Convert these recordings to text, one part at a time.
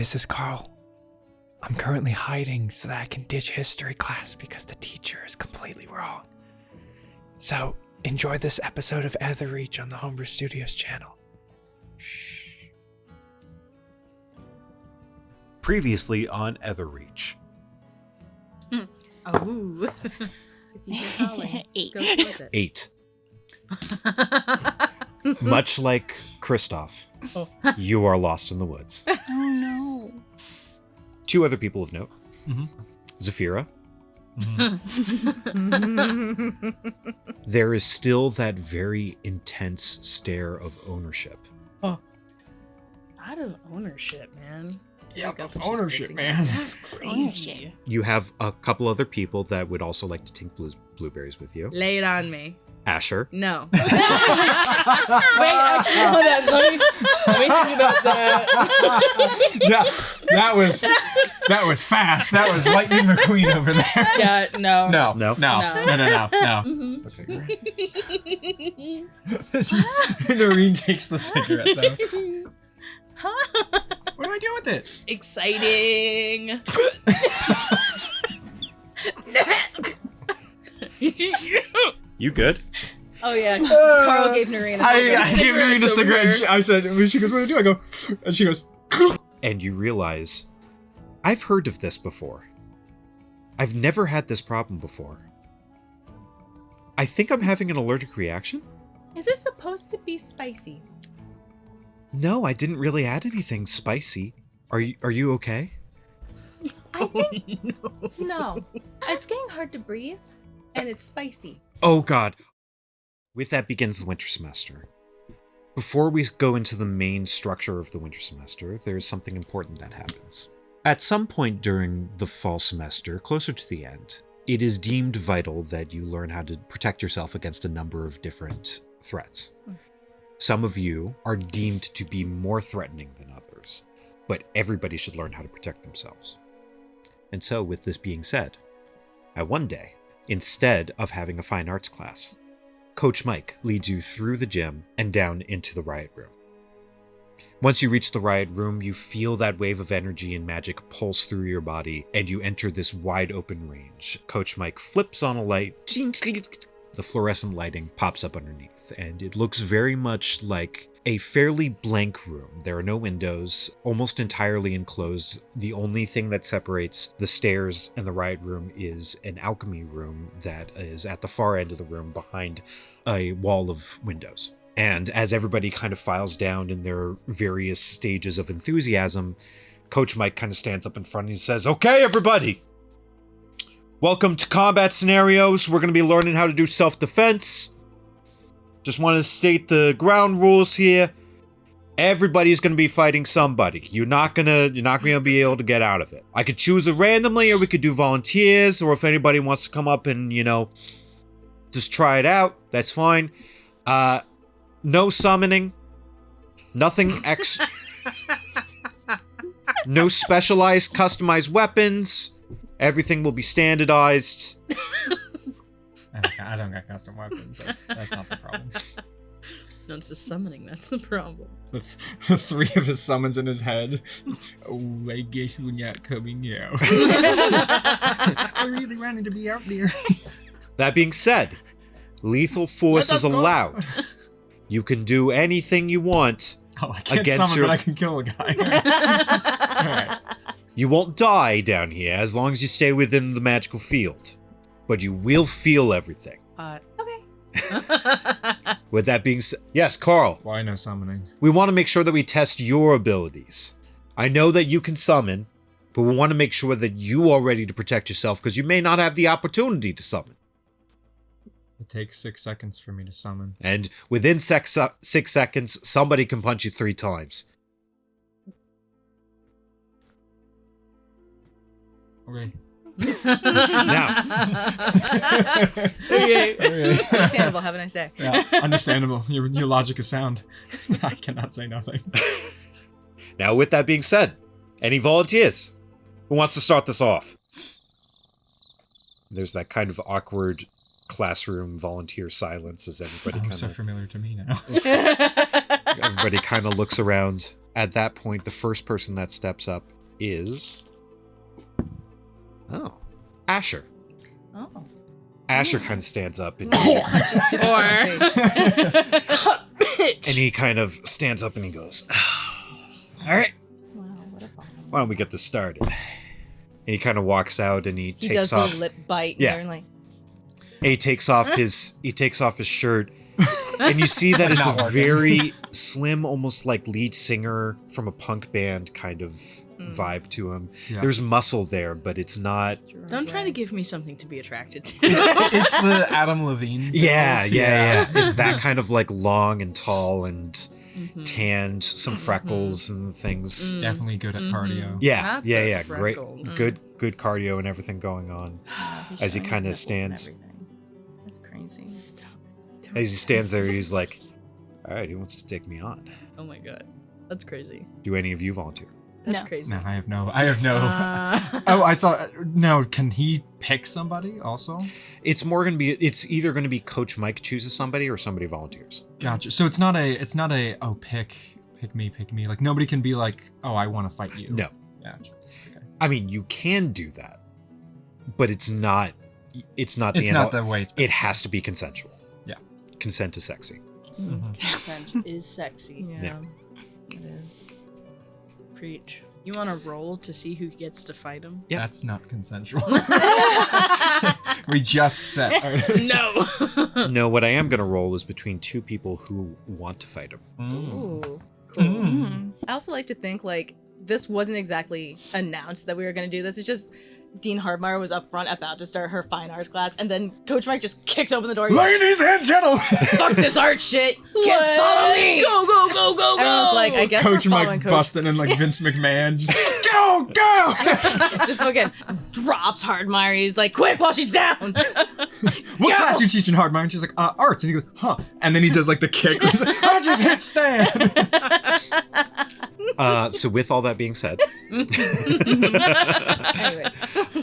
this is Karl. I'm currently hiding so that I can ditch history class because the teacher is completely wrong. So, enjoy this episode of Etherreach on the Homebrew Studios channel. Shh. Previously on Etherreach. Oh. If you hear calling, 8. go towards it. 8. Much like Kristoff, you are lost in the woods. Oh no. 2 other people of note. Mm-hmm. Zafira. There is still that very intense stare of ownership. Not of ownership, man. Yeah, Go of for just ownership, pissing man. off. That's Crazy. You have a couple other people that would also like to take blueberries with you. Lay it on me. Asher. No. Wait, actually, hold on. Let me think about that. that was fast. That was Lightning McQueen over there. Yeah, no. No. No. The cigarette. Nerine takes the cigarette though. What do I do with it? Exciting. You good? Oh yeah, Karl gave Nerine a I gave Nerine a Cigarettes over cigarette. here. I said, she goes, what do I do? I go, and she goes, And you realize, I've heard of this before. I've never had this problem before. I think I'm having an allergic reaction? Is it supposed to be spicy? No, I didn't really add anything spicy. Are you okay? I think no. It's getting hard to breathe, and it's spicy. Oh god. With that begins the winter semester. Before we go into the main structure of the winter semester, there's something important that happens. At some point during the fall semester, closer to the end, it is deemed vital that you learn how to protect yourself against a number of different threats. Some of you are deemed to be more threatening than others, but everybody should learn how to protect themselves. And so, with this being said, one day, instead of having a fine arts class, Coach Mike leads you through the gym and down into the Riot Room. Once you reach the Riot Room, you feel that wave of energy and magic pulse through your body, and you enter this wide open range. Coach Mike flips on a light. The fluorescent lighting pops up underneath, and it looks very much like a fairly blank room. There are no windows, almost entirely enclosed. The only thing that separates the stairs and the Riot Room is an alchemy room that is at the far end of the room behind a wall of windows. And as everybody kind of files down in their various stages of enthusiasm, Coach Mike kind of stands up in front and he says, "Okay, everybody! Welcome to combat scenarios. We're going to be learning how to do self-defense. Just want to state the ground rules here. Everybody's going to be fighting somebody. You're not going to be able to get out of it. I could choose it randomly, or we could do volunteers, or if anybody wants to come up and, just try it out, that's fine. No summoning. Nothing no specialized, customized weapons. Everything will be standardized. I don't got custom weapons. That's not the problem. No, it's just summoning. That's the problem. The 3 of his summons in his head. Oh, I guess we're not coming now. I really wanted to be out there. That being said, lethal force is allowed. You can do anything you want. Oh, I can't Against summon, your- but I can kill a guy. Alright. You won't die down here as long as you stay within the magical field. But you will feel everything. Okay. With that being said, yes, Karl, Why no summoning? we want to make sure that we test your abilities. I know that you can summon, but we want to make sure that you are ready to protect yourself because you may not have the opportunity to summon. It takes 6 seconds for me to summon. And within 6 seconds, somebody can punch you 3 times. Okay. Now, Okay. Understandable. Have a nice day. Yeah, understandable. Your logic is sound. I cannot say nothing. now, with that being said, any volunteers? Who wants to start this off? There's that kind of awkward classroom volunteer silence as everybody Oh, kind so of familiar to me now. everybody kind of looks around. At that point, the first person that steps up is... Oh. Asher. Oh. Asher kind of stands up and, Bitch. and he kind of stands up and he goes, all right, Wow, what a bomb. why don't we get this started? And he kind of walks out and he He takes does off. the lip bite. Yeah. And like, And he takes off his shirt, and you see that it's Not a working. very slim, almost like lead singer from a punk band kind of vibe to him. Yeah. There's muscle there, but it's not. Don't try to give me something to be attracted to. It's the Adam Levine. Yeah, girls. yeah. It's that kind of like long and tall and Mhm. tanned, some freckles and things. Mm. Definitely good at cardio. Yeah, Not yeah, the yeah. Great, freckles. good cardio and everything going on. As he shows kinda nipples and stands. everything. That's crazy. Stop. As he stands there, he's like, "All right, who wants to take me on? Oh my god. That's crazy. Do any of you volunteer?" That's No. crazy. No, I have no. Uh, Oh, I thought. No, can he pick somebody also? It's more gonna be. It's either gonna be Coach Mike chooses somebody or somebody volunteers. Gotcha. So it's not a. Oh, pick me. Like nobody can be like, oh, I want to fight you. No. Gotcha. I mean, you can do that, but it's not. It's not the It's end. not all. the way. It's It has to be consensual. Yeah. Consent is sexy. Mhm. Consent is sexy. Yeah. It is. Preach. You want to roll to see who gets to fight him? Yeah. That's not consensual. We just said. No. No, what I am gonna roll is between two people who want to fight him. Mm. Ooh. Mm. I also like to think like this wasn't exactly announced that we were going to do this. It's just Dean Hardmeyer was up front about to start her fine arts class, and then Coach Mike just kicks open the door. He's like, Ladies and gentlemen, fuck this art shit. Kids, follow me. Go, go, go, go, go. Everyone's like, I guess Coach we're Mike following Coach. busting in like Vince McMahon. Just, go, go! Just fucking drops Hardmeyer. He's like, quick while she's down. What class you teaching, Hardmire? And she's like, arts. And he goes, huh? And then he does like the kick. He's like, I just hit stand. So with all that being said, Anyways.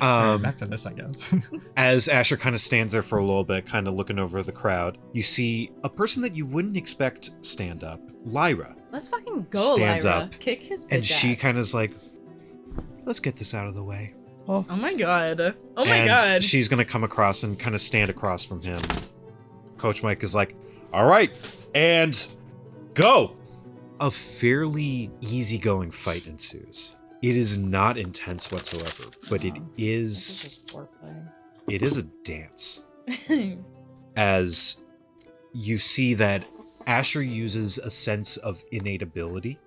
Back to this, I guess. as Asher kind of stands there for a little bit, kind of looking over the crowd, you see a person that you wouldn't expect stand up, Lyra. Let's fucking go, Stands Lyra. up, Kick his bitch And she ass. kind of is like, let's get this out of the way. Oh my god. Oh my and god. she's going to come across and kind of stand across from him. Coach Mike is like, all right, and go. A fairly easygoing fight ensues. It is not intense whatsoever, but it This is is just foreplay. it is a dance. As you see that Asher uses a sense of innate ability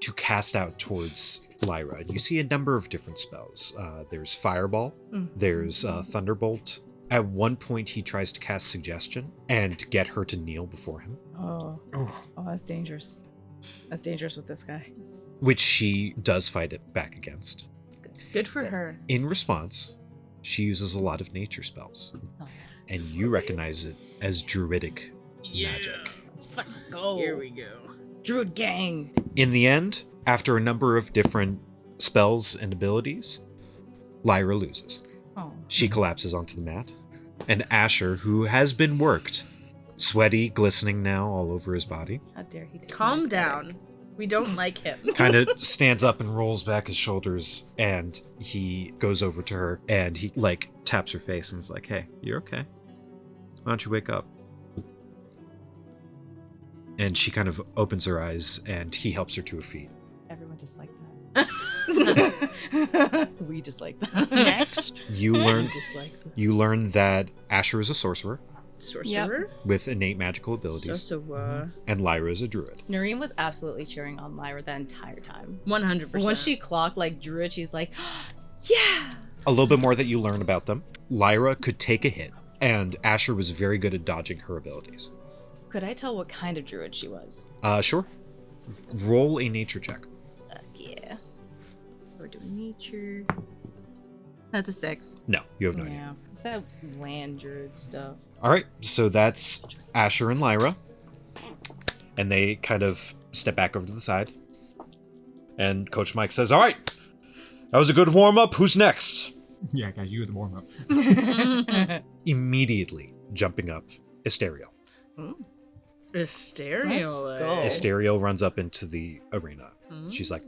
to cast out towards Lyra. And you see a number of different spells. There's Fireball, there's Thunderbolt. At one point, he tries to cast Suggestion and get her to kneel before him, Oh, that's dangerous. That's dangerous with this guy. which she does fight it back against. Good for her. In response, she uses a lot of nature spells, and you recognize it as druidic magic. Let's fucking go. Here we go. Druid gang. In the end, after a number of different spells and abilities, Lyra loses. Oh. She collapses onto the mat, and Asher, who has been worked, sweaty, glistening now all over his body, How dare he take Calm my down. We don't like him. kind of stands up and rolls back his shoulders, and he goes over to her and he like taps her face and is like, hey, you're okay. Why don't you wake up? And she kind of opens her eyes and he helps her to her feet. Everyone just like that. We just like that. Next. You learn Dislike the you learn that Asher is a sorcerer sorcerer. with innate magical abilities, and Lyra is a druid. Nerine was absolutely cheering on Lyra that entire time. 100%. When she clocked like druid, she's like, yeah. A little bit more that you learn about them. Lyra could take a hit, and Asher was very good at dodging her abilities. Could I tell what kind of druid she was? Sure. Roll a nature check. Yeah. We're doing nature. That's a 6. No, you have no idea. Yeah. It's that land druid stuff. All right, so that's Asher and Lyra. And they kind of step back over to the side. And Coach Mike says, all right, that was a good warm-up. Who's next? Yeah, guys, you were the warm up. Immediately jumping up, Asteriel. Mm. Asterial. Let's go. Asterial runs up into the arena. She's like,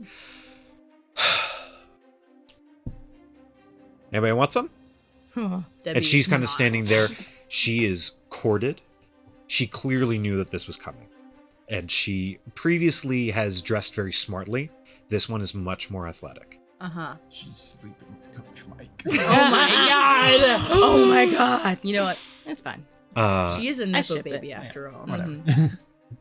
anybody want some? Debi And she's kind of not. standing there. She is corded. She clearly knew that this was coming. And she previously has dressed very smartly. This one is much more athletic. Uh-huh. She's sleeping with Coach Mike. Oh my god! Oh my god. You know what? It's fine. She is a nipple ship it. baby after all. Whatever.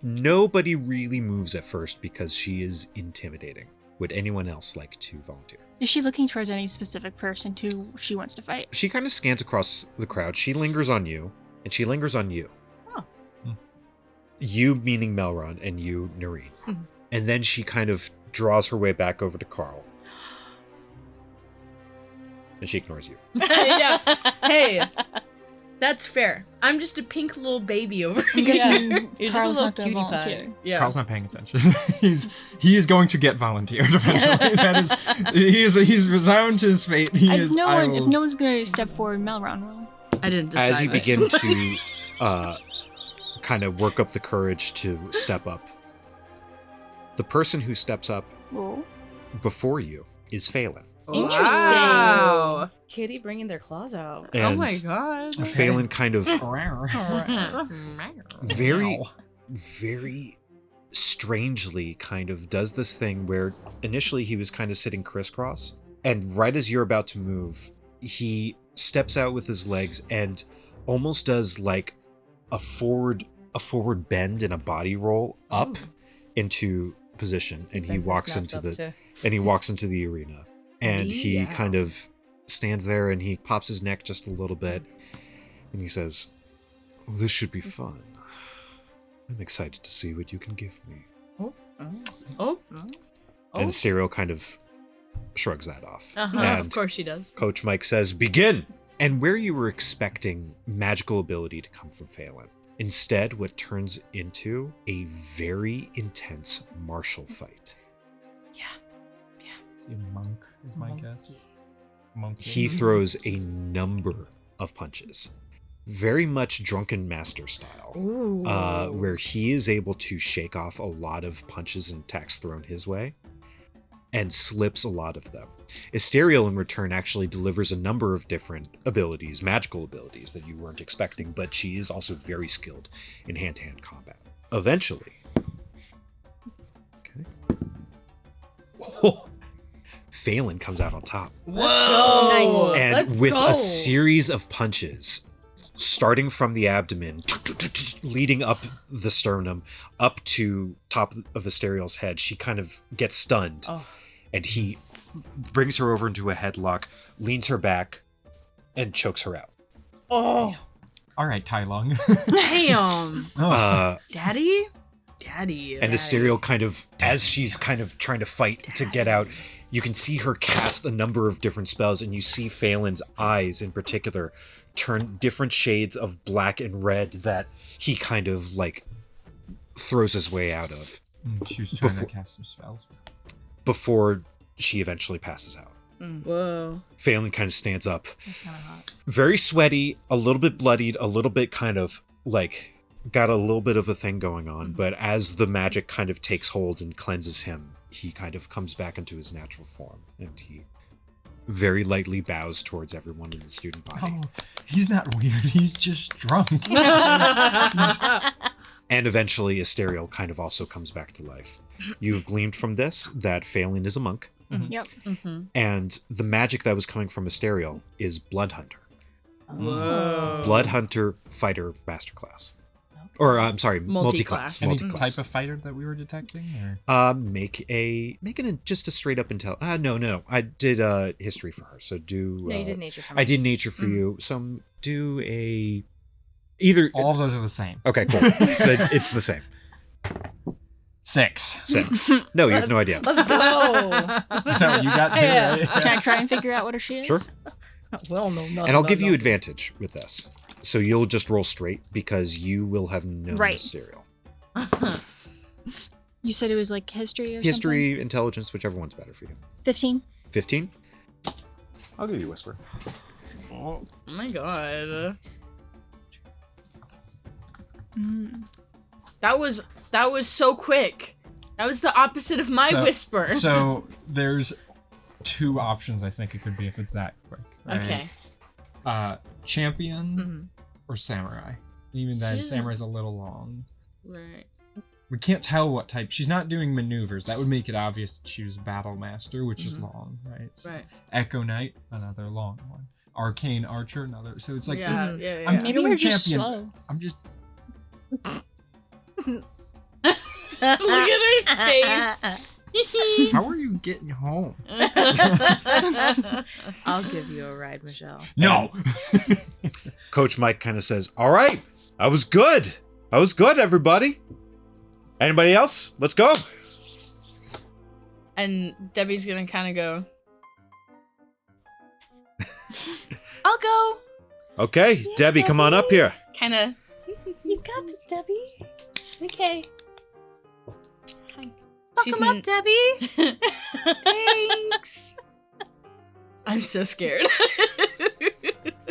Nobody really moves at first because she is intimidating. Would anyone else like to volunteer? Is she looking towards any specific person who she wants to fight? She kind of scans across the crowd. She lingers on you, and she lingers on you. Oh. You meaning Melron, and you, Nerine. And then she kind of draws her way back over to Karl. And she ignores you. Yeah. Hey, that's fair. I'm just a pink little baby over I'm here. guessing You're just Carl's a little not gonna cutie pie. volunteer. Yeah. Carl's not paying attention. he is going to get volunteered eventually. That is he's resigned to his fate. If no one's gonna step forward, Melron will. I didn't decide. As you begin to kind of work up the courage to step up, the person who steps up Roll. before you is Phelan. Interesting. Wow. Kitty bringing their claws out. Oh And my god. Phelan kind of very, Ow. very strangely kind of does this thing where initially he was kind of sitting crisscross, and right as you're about to move, he steps out with his legs and almost does like a forward bend and a body roll up into position, and he Benson walks snaps into up the too. arena, and he Yeah. kind of stands there and he pops his neck just a little bit, and he says, "This should be fun. I'm excited to see what you can give me." Oh. And Stereo kind of shrugs that off. Uh-huh. And Of course she does. Coach Mike says, "Begin!" And where you were expecting magical ability to come from Phelan, instead what turns into a very intense martial fight. Is he a monk, is my guess. Monk. He throws a number of punches, very much Drunken Master style, where he is able to shake off a lot of punches and attacks thrown his way, and slips a lot of them. Asterial, in return, actually delivers a number of different abilities, magical abilities that you weren't expecting, but she is also very skilled in hand-to-hand combat. Eventually, okay. Phelan comes out on top. Whoa. Nice. And Let's with go. a series of punches, starting from the abdomen, leading up the sternum, up to top of Asterial's head, she kind of gets stunned. Oh. And he brings her over into a headlock, leans her back, and chokes her out. Oh. All right, Tai Lung. Damn. Daddy? And Asterial kind of, as she's kind of trying to fight to get out, you can see her cast a number of different spells, and you see Phelan's eyes in particular turn different shades of black and red that he kind of like throws his way out of She was trying Before- to cast some spells. before she eventually passes out. Whoa. Phelan kind of stands up, That's kind of hot. very sweaty, a little bit bloodied, a little bit kind of like got a little bit of a thing going on, but as the magic kind of takes hold and cleanses him, he kind of comes back into his natural form, and he very lightly bows towards everyone in the student body. Oh, he's not weird. He's just drunk. And eventually Asterial kind of also comes back to life. You've gleaned from this that Phelan is a monk, Yep. and the magic that was coming from Asterial is Blood Hunter. Whoa. Blood Hunter Fighter Masterclass. Or, I'm sorry, Multi-class. multi-class. Any Multi-class. type of fighter that we were detecting? Or? Make just a straight up intel. No. I did history for her. So do. No, you did nature for I me. did nature for you. So do a either. All of those are the same. Okay, cool. But it's the same. 6. 6. No, you have no idea. Let's go. Is that what you got too? Yeah. Right? Can I try and figure out what her she is? Sure. Well, no, no. And I'll give you advantage with this. So you'll just roll straight because you will have known Right. Asterial. You said it was like history or History, intelligence, whichever one's better for you. something? 15. 15? I'll give you Whisper. Oh my god. That was so quick. That was the opposite of my whisper. So there's 2 options I think it could be if it's that quick. Right? Okay. Champion or samurai. Even then, samurai's a little long. Right. We can't tell what type. She's not doing maneuvers. That would make it obvious that she was battle master, which is long, right? So Right. Echo Knight, another long one. Arcane Archer, another. So it's like Yeah. I'm Maybe feeling you're just champion. slow. I'm just Look at her face. How are you getting home? I'll give you a ride, Michelle. No. Coach Mike kind of says, "All right, I was good. Everybody. Anybody else? Let's go." And Debbie's gonna kind of go. I'll go. Okay, Yeah, Debbie, come on up here. Kind of. You got this, Debbie. Okay. She's Welcome up, Debbie. Thanks. I'm so scared.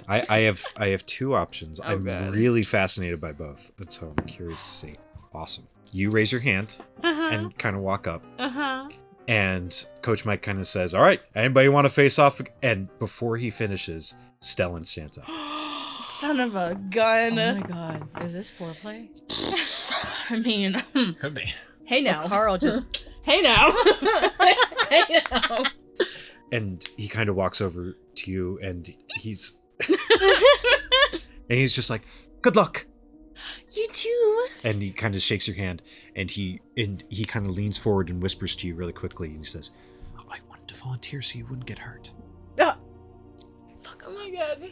I have 2 options. Oh, I'm God. really fascinated by both, and so I'm curious to see. Awesome. You raise your hand and kind of walk up, and Coach Mike kind of says, "All right, anybody want to face off?" And before he finishes, Stellan stands up. Son of a gun. Oh my god. Is this foreplay? I mean, Could be. hey now. Carl just Hey now. Hey now. And he kind of walks over to you, and he's just like, "Good luck." You too. And he kind of shakes your hand, and he kind of leans forward and whispers to you really quickly, and he says, "I wanted to volunteer so you wouldn't get hurt." Fuck. Oh my god.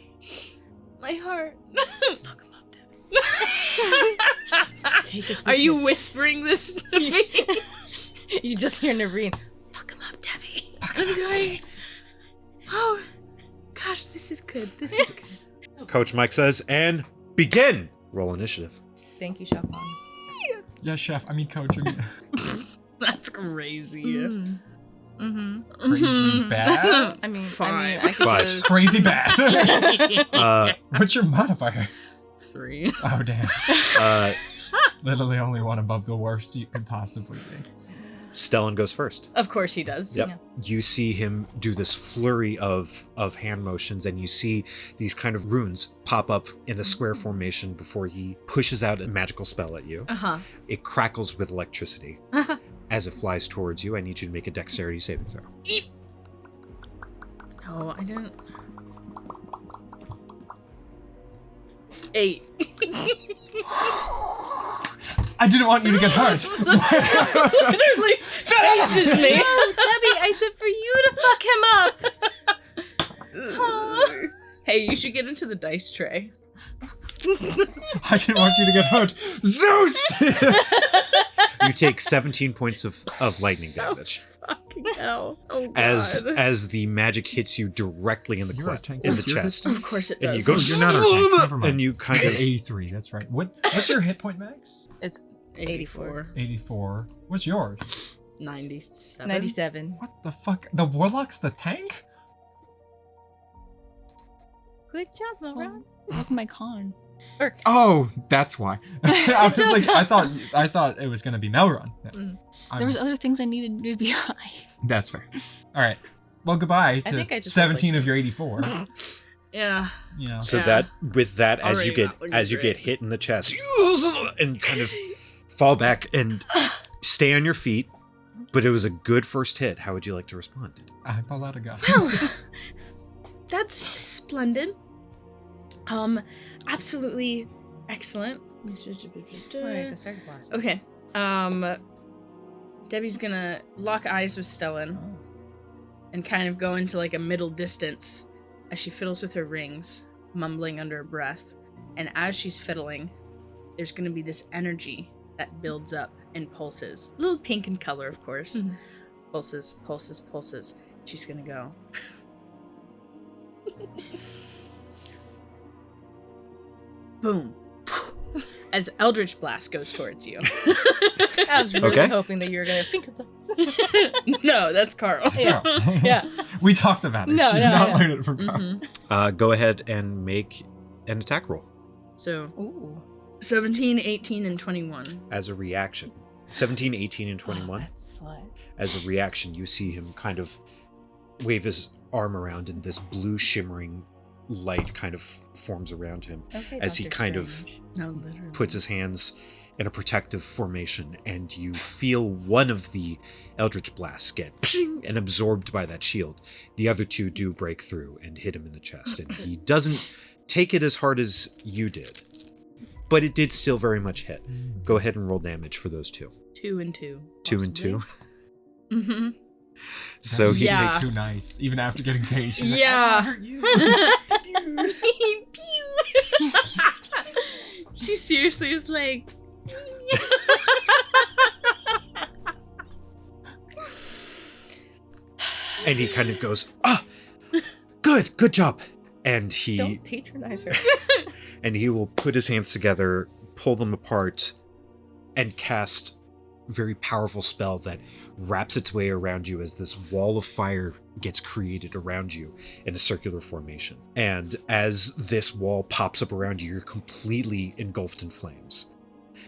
My heart. fuck him up, Debbie. Take his Are you weakness. whispering this to me? You just hear Nerine. Fuck him up, Debbie. I'm going. Oh, gosh, this is good. This is good. Coach Mike says, "And begin." Roll initiative. Thank you, Chef. Yes, chef. I mean, coach. I mean, That's crazy. crazy bad. I mean, Five. I could 5. just... Crazy bad. What's your modifier? 3. Oh damn. Uh, Literally only one above the worst you could possibly be. Stellan goes first. Of course he does. Yep. Yeah. You see him do this flurry of hand motions, and you see these kind of runes pop up in a square formation before he pushes out a magical spell at you. Uh-huh. It crackles with electricity. As it flies towards you, I need you to make a dexterity saving throw. No, I didn't. 8. I didn't want you to get hurt. Literally faces me. Oh, Debbie, I said for you to fuck him up. Hey, you should get into the dice tray. I didn't want you to get hurt. Zeus! You take 17 points of lightning damage Fucking hell. Oh, God. as the magic hits you directly in the You're a tank. in the You're chest. Of course it And does. you go, Oh, you're not a tank. Never mind. and you kind of 83, that's right. What's your hit point max? It's 84. 84. What's yours? 97. 97. What the fuck? The warlock's the tank? Good job, Melron. Look at my con. Oh, that's why. I was just like, I thought it was gonna be Melron. There was other things I needed to be behind. That's fair. All right. Well, goodbye I to think I just 17 like- of your 84. Yeah. You know. so Yeah. that with that as Already you get not looking as you great. get hit in the chest and kind of fall back and stay on your feet. But it was a good first hit. How would you like to respond? I pull out a gun. That's splendid. Absolutely excellent. Okay. Debbie's gonna lock eyes with Stellan and kind of go into like a middle distance as she fiddles with her rings, mumbling under her breath. And as she's fiddling, there's gonna be this energy that builds up and pulses. A little pink in color, of course. Mhm. Pulses, pulses, pulses. She's gonna go. Boom. As Eldritch Blast goes towards you. I was really Okay. hoping that you were gonna finger blast. No, that's Karl. Yeah. Yeah. We talked about it. No, She did no, not yeah. learn it from Karl. Mhm. Go ahead and make an attack roll. So Ooh. 17, 18, and 21. As a reaction. 17, 18, and 21. That's slut. As a reaction, you see him kind of wave his arm around, and this blue shimmering light kind of forms around him as he kind of No, literally. puts his hands in a protective formation, and you feel one of the Eldritch Blasts get and absorbed by that shield. The other two do break through and hit him in the chest, and he doesn't take it as hard as you did, but it did still very much hit. Go ahead and roll damage for those two. 2 and 2. 2 and 2. Mm-hmm. So he Yeah. takes too nice. Even after getting caged. she's like, Yeah. "I hurt you." She seriously was like, and he kind of goes, good job. And he Don't patronize her. and he will put his hands together, pull them apart, and cast a very powerful spell that wraps its way around you as this wall of fire gets created around you in a circular formation. And as this wall pops up around you, you're completely engulfed in flames.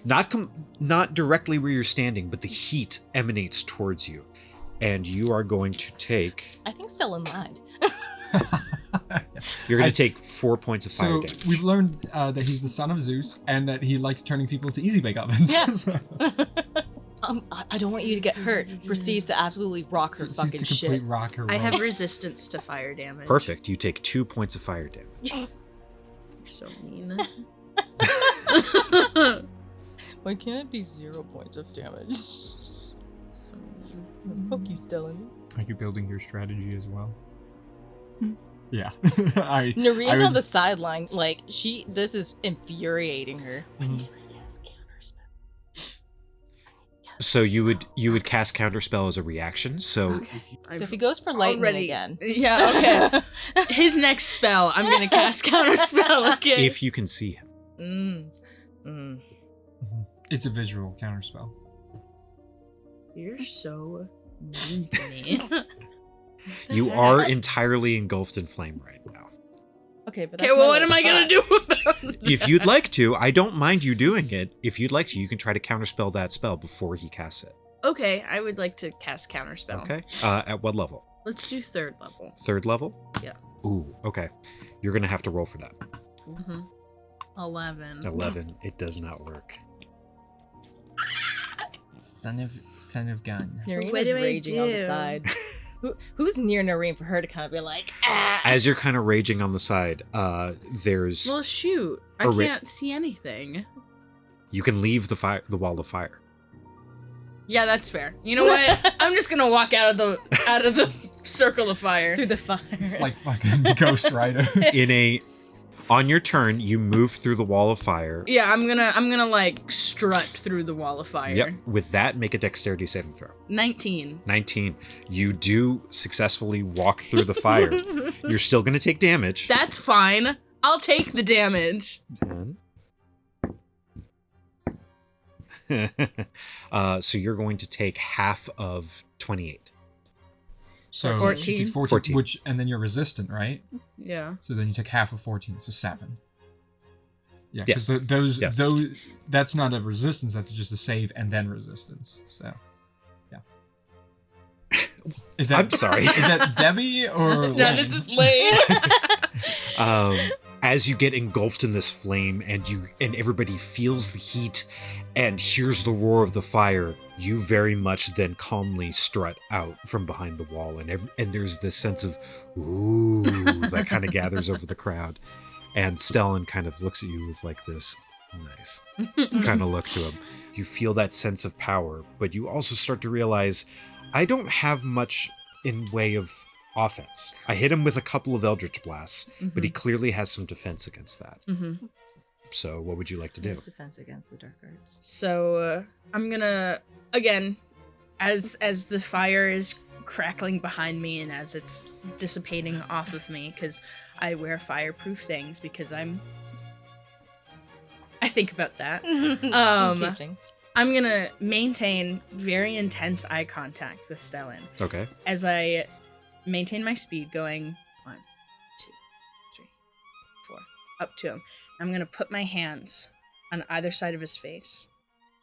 Not directly where you're standing, but the heat emanates towards you. And you are going to take... I think Stellan lied. You're going to take 4 points of fire So damage. we've learned that he's the son of Zeus and that he likes turning people into easy bake ovens. Yeah. So I don't want you to get hurt. Proceeds to absolutely rock her it's fucking to complete shit. rock her I have world. resistance to fire damage. Perfect. You take 2 points of fire damage. You're so mean. Why can't it be 0 points of damage? So mean. Fuck you, Stellan. Are you building your strategy as well? Hmm. Yeah. I Narine's was- on the sideline, like, this is infuriating her. Mhm. So you would cast Counterspell as a reaction. So So if he goes for lightning Already- again. Yeah, okay. His next spell, I'm gonna cast counter spell, okay? if you can see him. Mm. It's a visual counterspell. You're so mean to me. You are entirely engulfed in flame right now. Okay, but Okay, that's well, my what am I gonna spot. do about it? If you'd like to, I don't mind you doing it. If you'd like to, you can try to counterspell that spell before he casts it. Okay, I would like to cast counter spell. Okay. At what level? Let's do 3rd level. 3rd level? Yeah. Ooh, okay. You're gonna have to roll for that. Mm-hmm. 11. 11. It does not work. Son of gun. Narine What is do I raging on the do? side. Who's near Narine for her to kind of be like, ah? As you're kind of raging on the side, there's Well, shoot. I Alright. can't see anything. you can leave the wall of fire. Yeah, that's fair. You know what? I'm just gonna walk out of the circle of fire. Through the fire. Like fucking Ghost Rider. On your turn, you move through the wall of fire. Yeah, I'm gonna like strut through the wall of fire. Yep. With that, make a dexterity saving throw. 19. 19. You do successfully walk through the fire. You're still going to take damage. That's fine. I'll take the damage. 10. So you're going to take half of 28. So 14. you take 14. which and then you're resistant, right? Yeah. So then you take half of 14, so 7. Yeah, Yes. because Yes. those that's not a resistance, that's just a save and then resistance. So yeah. Is that I'm sorry. Is that Debi or No, Layne? this is Layne. As you get engulfed in this flame and everybody feels the heat and hears the roar of the fire, you very much then calmly strut out from behind the wall, and there's this sense of ooh that kind of gathers over the crowd. And Stellan kind of looks at you with like this nice kind of look to him. You feel that sense of power, but you also start to realize I don't have much in way of offense. I hit him with a couple of Eldritch Blasts, but he clearly has some defense against that. Mm-hmm. So what would you like to do? There's defense against the dark arts. So I'm gonna again, as the fire is crackling behind me and as it's dissipating off of me, because I wear fireproof things because I think about that. Teaching. I'm gonna maintain very intense eye contact with Stellan Okay. as I maintain my speed going 1, 2, 3, 4 up to him. I'm gonna put my hands on either side of his face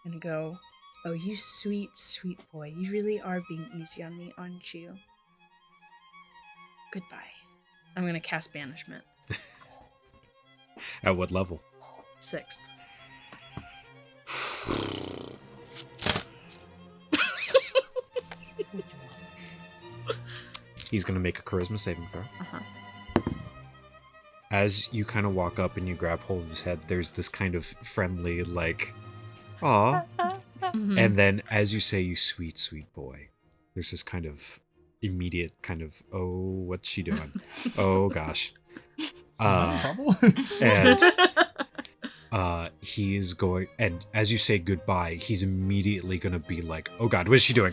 and go, "Oh, you sweet, sweet boy. You really are being easy on me, aren't you? Goodbye." I'm going to cast Banishment. At what level? 6th. He's going to make a charisma saving throw. Uh-huh. As you kind of walk up and you grab hold of his head, there's this kind of friendly, like, aw. Mhm. And then as you say, you sweet, sweet boy, there's this kind of immediate kind of, oh, what's she doing? Oh, gosh. Trouble? And he is going, and as you say goodbye, he's immediately going to be like, oh God, what is she doing?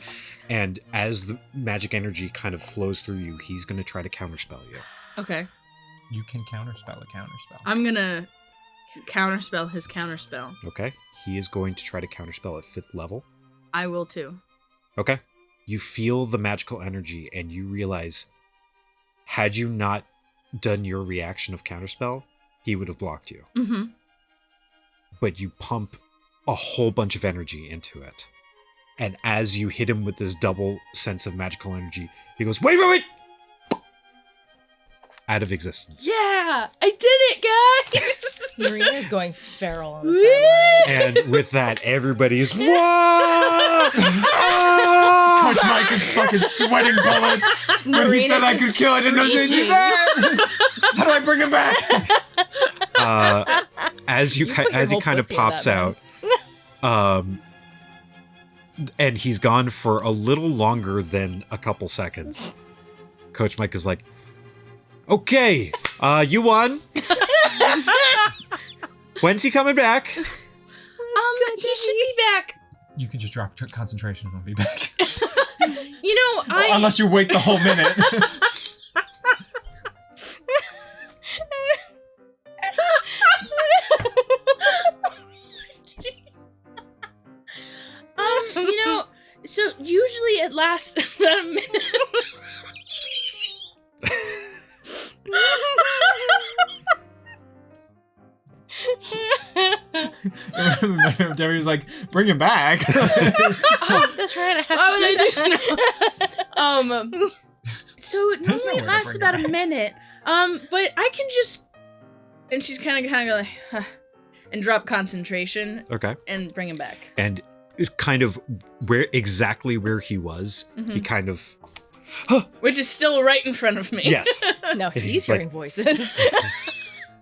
And as the magic energy kind of flows through you, he's going to try to counterspell you. Okay. You can counterspell a counterspell. I'm going to counterspell his counterspell. Okay? He is going to try to counterspell at 5th level. I will too. Okay. You feel the magical energy and you realize, had you not done your reaction of counterspell, he would have blocked you. Mm-hmm. But you pump a whole bunch of energy into it. And as you hit him with this double sense of magical energy, he goes, wait, wait, wait! Out of existence. Yeah! I did it, guys! Nerine is going feral on the sideline. And with that, everybody is, whoa! Coach Mike is fucking sweating bullets. When he said I could kill, I didn't know she did that. How do I bring him back? As he You put your whole kind of pussy in pops that out, and he's gone for a little longer than a couple seconds. Coach Mike is like, okay, you won. When's he coming back? He should be back. You can just drop concentration and I'll be back. You know, Unless you wait the whole minute. you know, so usually it lasts about a minute. Debbie was like, bring him back. Oh, that's right. I have Why to would I do do that? So There's no normally way it to lasts bring about it a back. minute. But I can just, and she's kind of go like, huh, and drop concentration Okay. and bring him back. And it's kind of exactly where he was, he kind of, Which is still right in front of me. yes. No, he's He's like- hearing voices.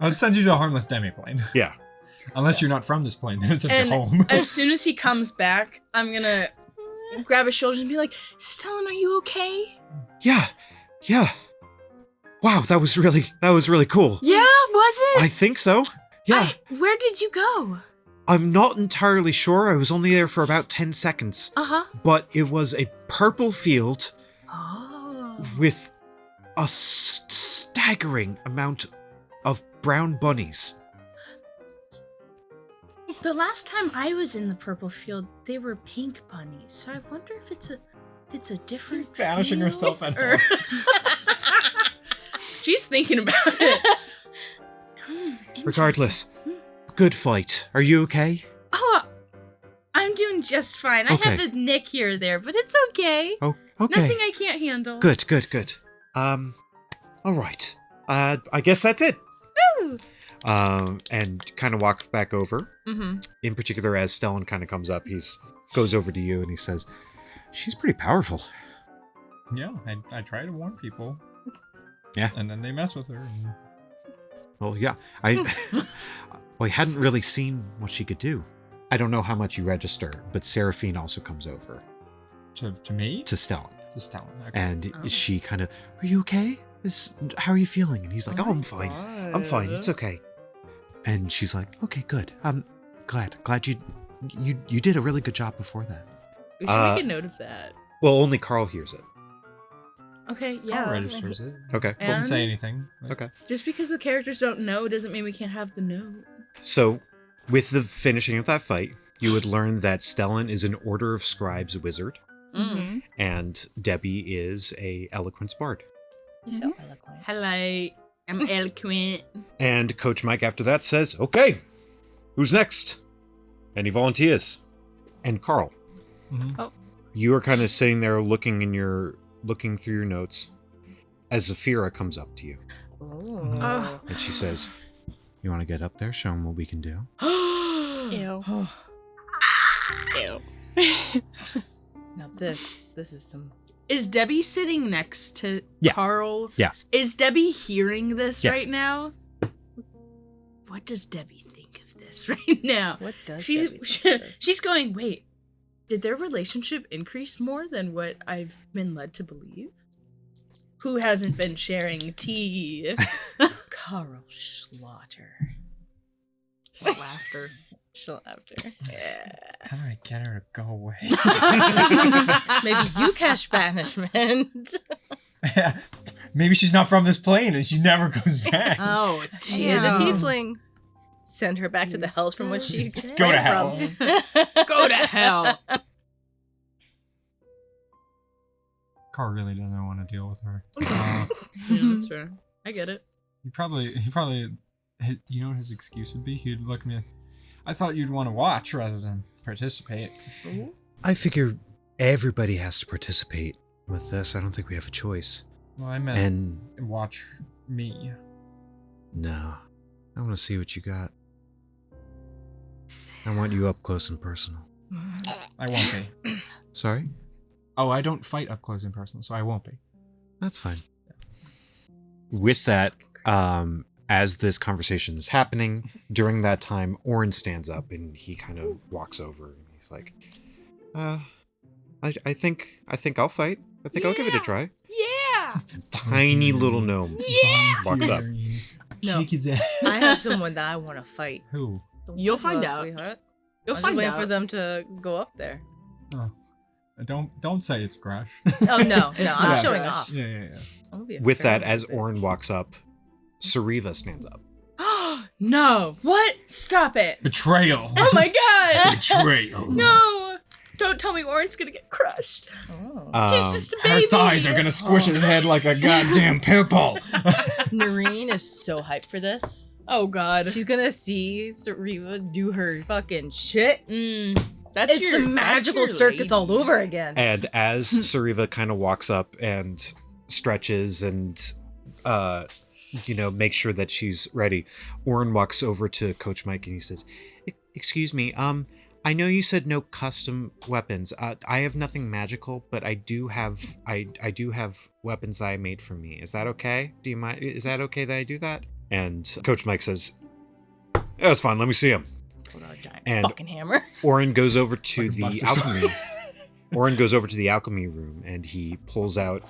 It sends you to a harmless demiplane. Yeah. Unless you're not from this plane, then it sends And you home. as soon as he comes back, I'm gonna grab his shoulders and be like, Stellan, are you okay? Yeah. Yeah. Wow, that was really cool. Yeah, was it? I think so. Yeah. Where did you go? I'm not entirely sure. I was only there for about 10 seconds. Uh-huh. But it was a purple field Oh. with a staggering amount of brown bunnies. The last time I was in the purple field, they were pink bunnies. So I wonder if it's a different She's banishing field, herself at or... She's thinking about it. Regardless, good fight. Are you okay? Oh, I'm doing just fine. I Okay. have a nick here or there, but it's okay. Oh, okay. Nothing I can't handle. Good. All right. I guess that's it. Woo! And kind of walk back over. Mm-hmm. In particular, as Stellan kind of comes up, goes over to you and he says, "She's pretty powerful." Yeah, I try to warn people. Yeah. And then they mess with her. And... Well, yeah. I hadn't really seen what she could do. I don't know how much you register, but Seraphine also comes over To me? to Stellan. To Stellan. Okay. And Oh. she kind of, "Are you okay? How are you feeling?" And he's like, "Oh, I'm fine. I'm fine. It's okay." And she's like, "Okay, good. I'm glad you did a really good job before that." We should make a note of that. Well, only Karl hears it. Okay, Carl yeah. registers it. Okay. Doesn't say And anything. Okay. just because the characters don't know doesn't mean we can't have the note. So, with the finishing of that fight, you would learn that Stellan is an Order of Scribes wizard, Mm. and Debi is a eloquence bard. You're so eloquent. Hello, I'm eloquent. And Coach Mike after that says, "Okay, who's next?" Any volunteers? And Karl, Mhm. you are kind of sitting there looking through your notes as Zafira comes up to you. Oh. And she says, you want to get up there, show them what we can do? Ew. Ew. Now this is some. Is Debbie sitting next to Yeah. Karl? Yes. Is Debbie hearing this Yes. right now? What does Debbie think of this right now? What does She, Debbie think of this? she's going, wait, did their relationship increase more than what I've been led to believe? Who hasn't been sharing tea? Karl Schlatter. Laughter. Schlatter. How do I get her to go away? Maybe you cash banishment. Maybe she's not from this plane and she never comes back. Oh, She is a damn. tiefling. Send her back to the hells from which she Let's go to hell. Go to hell. Karl really doesn't want to deal with her. Yeah, that's fair. I get it. He probably, you know what his excuse would be? He'd look at me like, I thought you'd want to watch rather than participate. I figure everybody has to participate with this. I don't think we have a choice. Well, I meant And watch me. no, I want to see what you got. I want you up close and personal. I won't be. Sorry? Oh, I don't fight up close and personal, so I won't be. That's fine. With that, as this conversation is happening, during that time, Orin stands up and he kind of walks over and he's like, I think I'll fight. I think I'll give it a try. Yeah. Tiny little gnome walks up. No. Shake his ass. I have someone that I want to fight. Who? You'll find out. Sweetheart. You'll I'm find just waiting out. for them to go up there. Oh. Don't say it's Crush. Oh no, I'm not. showing off. Yeah. I'm gonna be a With that, fair as husband. Orin walks up, Sariva stands up. No. What? Stop it. Betrayal. Oh my god. Betrayal. No. Don't tell me Orin's gonna get crushed. Oh. He's just a baby. Her thighs are gonna squish his head like a goddamn pimple. Nerine is so hyped for this. Oh god. She's gonna see Sariva do her fucking shit. That's It's your the magical that's your circus all lady. over again. And as Sariva kind of walks up and stretches and, makes sure that she's ready, Orin walks over to Coach Mike and he says, "Excuse me, I know you said no custom weapons. I have nothing magical, but I do have weapons that I made for me. Is that okay? Do you mind? Is that okay that I do that?" And Coach Mike says, "Yeah, that's fine. Let me see him." Hold on, a giant And fucking hammer. Orin goes over to Like a the Buster alchemy. Orin goes over to the alchemy room and he pulls out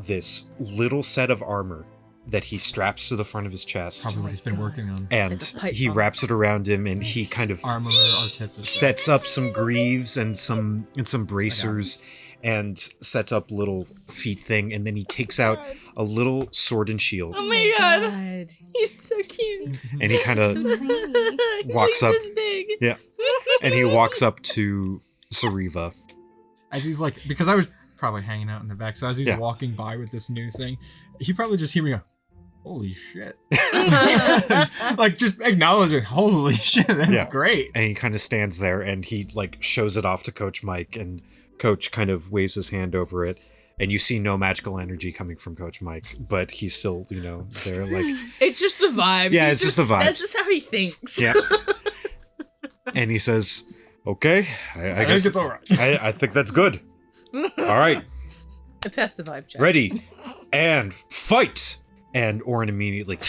this little set of armor that he straps to the front of his chest, Probably what he's been working on. and Like a pipe he bomb. wraps it around him, and he kind of Armorer artificer. sets up some greaves and some bracers, and sets up little feet thing, and then he takes out a little sword and shield, Oh my god. He's so cute. and he kind of He's walks like up. this big. Yeah, and he walks up to Sariva. As he's like, because I was probably hanging out in the back, so as he's Yeah. walking by with this new thing, he probably just hear me go, "Holy shit!" Like just acknowledge it. Holy shit, that's Yeah. great. And he kind of stands there and he like shows it off to Coach Mike, and Coach kind of waves his hand over it, and you see no magical energy coming from Coach Mike, but he's still, there like, It's just the vibes. Yeah, He's it's just the vibes. That's just how he thinks. yeah. And he says, "Okay, I I guess think it's all right." I think that's good. All right, I passed the vibe check. ready and fight." And Orin immediately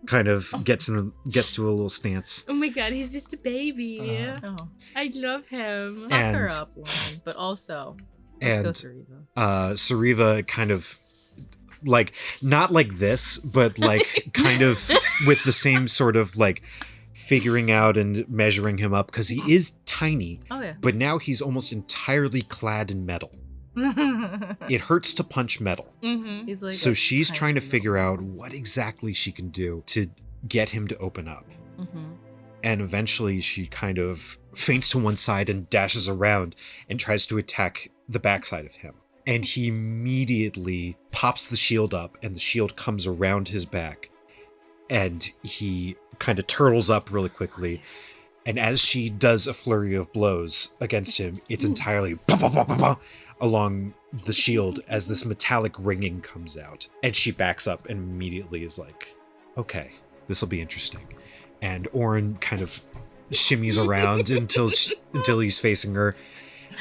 kind of gets to a little stance. Oh my god, he's just a baby. Oh, I love him. fuck her And- up, Lauren, but also And let's go Sariva. Sariva kind of like, not like this, but like kind of with the same sort of like figuring out and measuring him up, because he is tiny, Oh yeah. but now he's almost entirely clad in metal. It hurts to punch metal. Mm-hmm. He's like So a she's tiny trying to little- figure out what exactly she can do to get him to open up. Mhm. And eventually she kind of feints to one side and dashes around and tries to attack the backside of him. And he immediately pops the shield up, and the shield comes around his back. And he kind of turtles up really quickly. And as she does a flurry of blows against him, it's entirely bah, bah, bah, bah, bah, along the shield as this metallic ringing comes out. And she backs up and immediately is like, okay, this will be interesting. And Orin kind of shimmies around until he's facing her.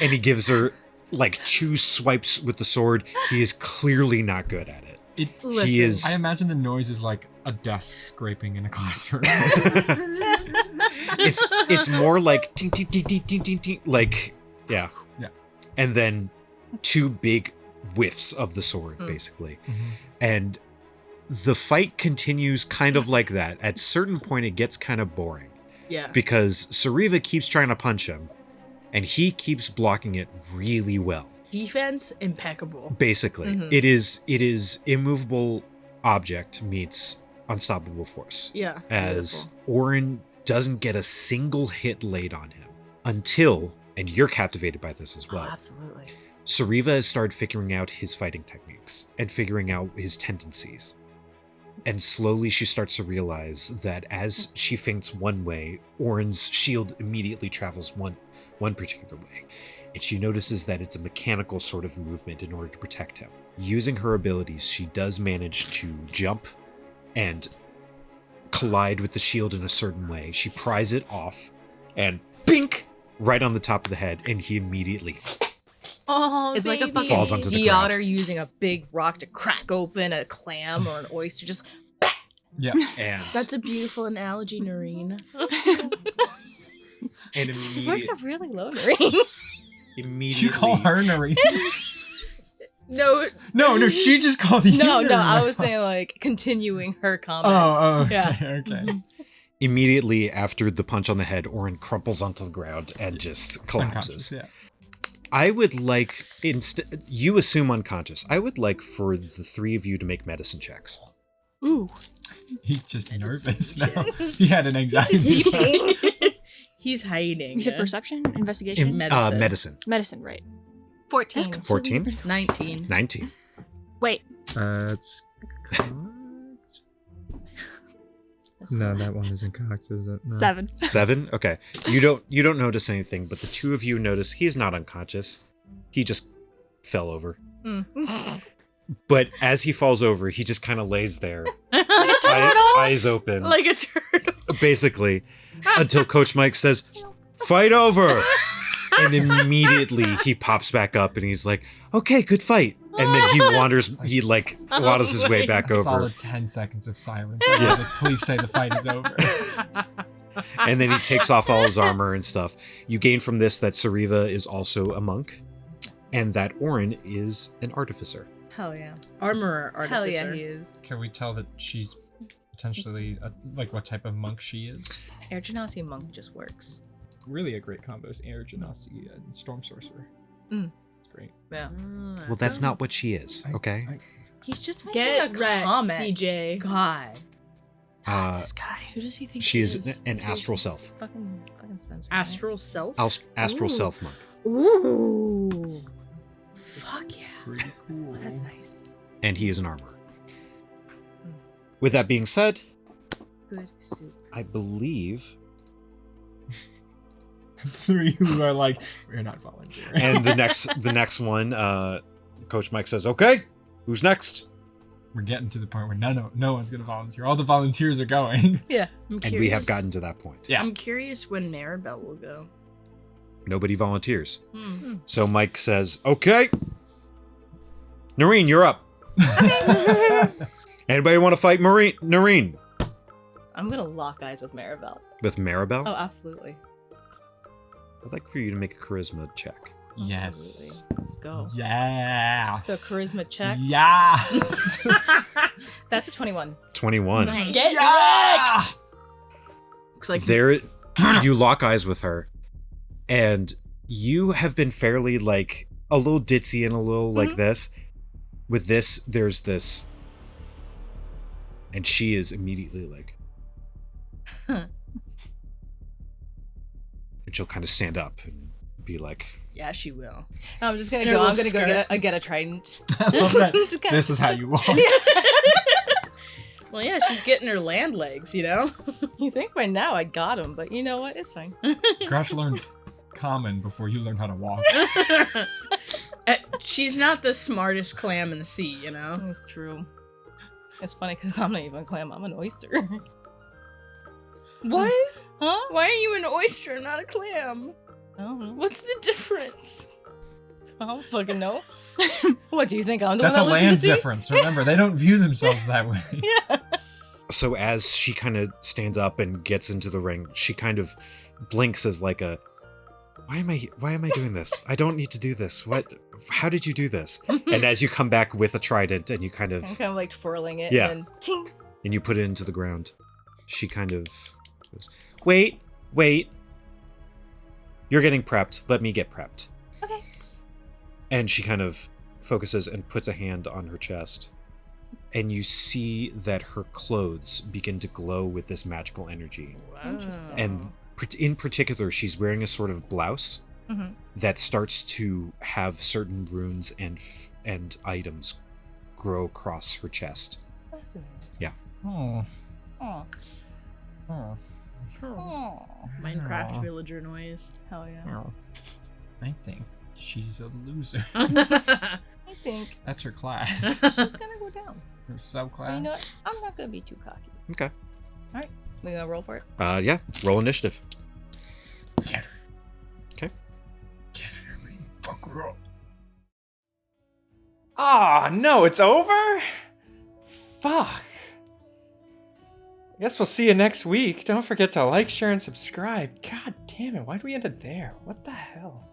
And he gives her like 2 swipes with the sword. He is clearly not good at it. He is. I imagine the noise is like a desk scraping in a classroom. It's more like ting ting ting ting ting ting ting, like yeah. And then 2 big whiffs of the sword, basically. And the fight continues kind of like that. At a certain point, it gets kind of boring. Yeah. Because Sariva keeps trying to punch him, and he keeps blocking it really well. Defense impeccable. Basically, it is immovable object meets unstoppable force. Yeah. As Orin doesn't get a single hit laid on him until, and you're captivated by this as well. Oh, absolutely. Sariva has started figuring out his fighting techniques and figuring out his tendencies. And slowly she starts to realize that as she feints one way, Orin's shield immediately travels one particular way. And she notices that it's a mechanical sort of movement in order to protect him. Using her abilities, she does manage to jump and collide with the shield in a certain way. She pries it off and bink! Right on the top of the head, and he immediately Oh, It's like a fucking falls onto the sea ground. otter using a big rock to crack open a clam or an oyster. Just Yeah. and That's a beautiful analogy, Nerine. and your voice immediately got really low, Nerine. immediately You call her Nerine? No, No, she just called you No, Nerine. I was saying like continuing her comment. Oh, okay, Yeah. okay. immediately after the punch on the head, Orin crumples onto the ground and just collapses. Unconscious, yeah. I would like you assume unconscious. I would like for the 3 of you to make medicine checks. Ooh. He's just nervous now. He had an anxiety attack. he's hiding. You said perception, investigation, Medicine. Medicine. medicine, right? 14. That's 14, 19. 19. Wait, It's cocked. No, that one isn't cocked, is it? No. 7. 7. Okay. You don't notice anything, but the 2 of you notice he's not unconscious. He just fell over. But as he falls over, he just kind of lays there, eyes open, Like a turtle. basically, until Coach Mike says, "Fight over!" And immediately he pops back up and he's like, "Okay, good fight." And then he waddles his way back A over. solid 10 seconds of silence. I was like, please say the fight is over. And then he takes off all his armor and stuff. You gain from this that Sariva is also a monk, and that Orin is an artificer. Hell yeah. Armorer, artificer. Hell yeah, he is. Can we tell that she's potentially, like, what type of monk she is? Air Genasi monk just works. Really a great combo is Air Genasi and Storm Sorcerer. Mm. It's great. Yeah. Well, that's not what she is, okay? He's just making Get a wrecked, comment. CJ. God. this guy. Who does he think She he is an astral self. Fucking Spenser. Astral self? Astral Ooh. self monk. Ooh. Fuck yeah. Pretty cool. That's nice. And he is an armorer. With that being said, Good soup. I believe, 3 who are like, we're not volunteering. and the next one, Coach Mike says, "Okay, who's next?" We're getting to the point where no one's gonna volunteer. All the volunteers are going. Yeah. I'm And we have gotten to that point. Yeah. I'm curious when Maribel will go. Nobody volunteers. Hmm. So Mike says, "Okay, Nerine, you're up. Anybody want to fight Nerine?" I'm gonna lock eyes with Maribel. With Maribel? Oh, absolutely. I'd like for you to make a charisma check. Yes. Absolutely. Let's go. Yes. So charisma check. Yes. That's a 21. 21. Nice. Get Yes! Looks like There, you lock eyes with her, and you have been fairly like a little ditzy and a little like this. With this, there's this, and she is immediately like, Huh. and she'll kind of stand up and be like, Yeah, she will. I'm just gonna Her go. I'm little gonna go skirt. get a trident. I love that. Just kinda- This is how you walk. Well, yeah, she's getting her land legs, you know? You think by now I got him, but you know what? It's fine. Crash learned common before you learned how to walk. She's not the smartest clam in the sea, you know? That's true. It's funny because I'm not even a clam, I'm an oyster. What? Huh? Why are you an oyster and not a clam? I don't know. What's the difference? I don't fucking know. What do you think? I'm the That's one a that lives in land the sea? difference. Remember, they don't view themselves that way. Yeah. So as she kind of stands up and gets into the ring, she kind of blinks as like a, why am I doing this? I don't need to do this. How did you do this? And as you come back with a trident and you kind of, I'm kind of like twirling it Yeah. and ting. and you put it into the ground, she kind of goes, wait. You're getting prepped. Let me get prepped. Okay. And she kind of focuses and puts a hand on her chest. And you see that her clothes begin to glow with this magical energy. Interesting. And in particular, she's wearing a sort of blouse Mhm. that starts to have certain runes and items grow across her chest. Fascinating. Oh. Oh. Oh. Oh. Minecraft villager noise. Hell yeah. Oh. I think she's a loser. I think That's her class. she's gonna go down. Her subclass. But you know what? I'm not gonna be too cocky. Okay. We gonna roll for it? Yeah. Roll initiative. Get her. Okay. Get her. Fuck her up. Ah, no, it's over? Fuck. I guess we'll see you next week. Don't forget to like, share, and subscribe. God damn it, why'd we end it there? What the hell?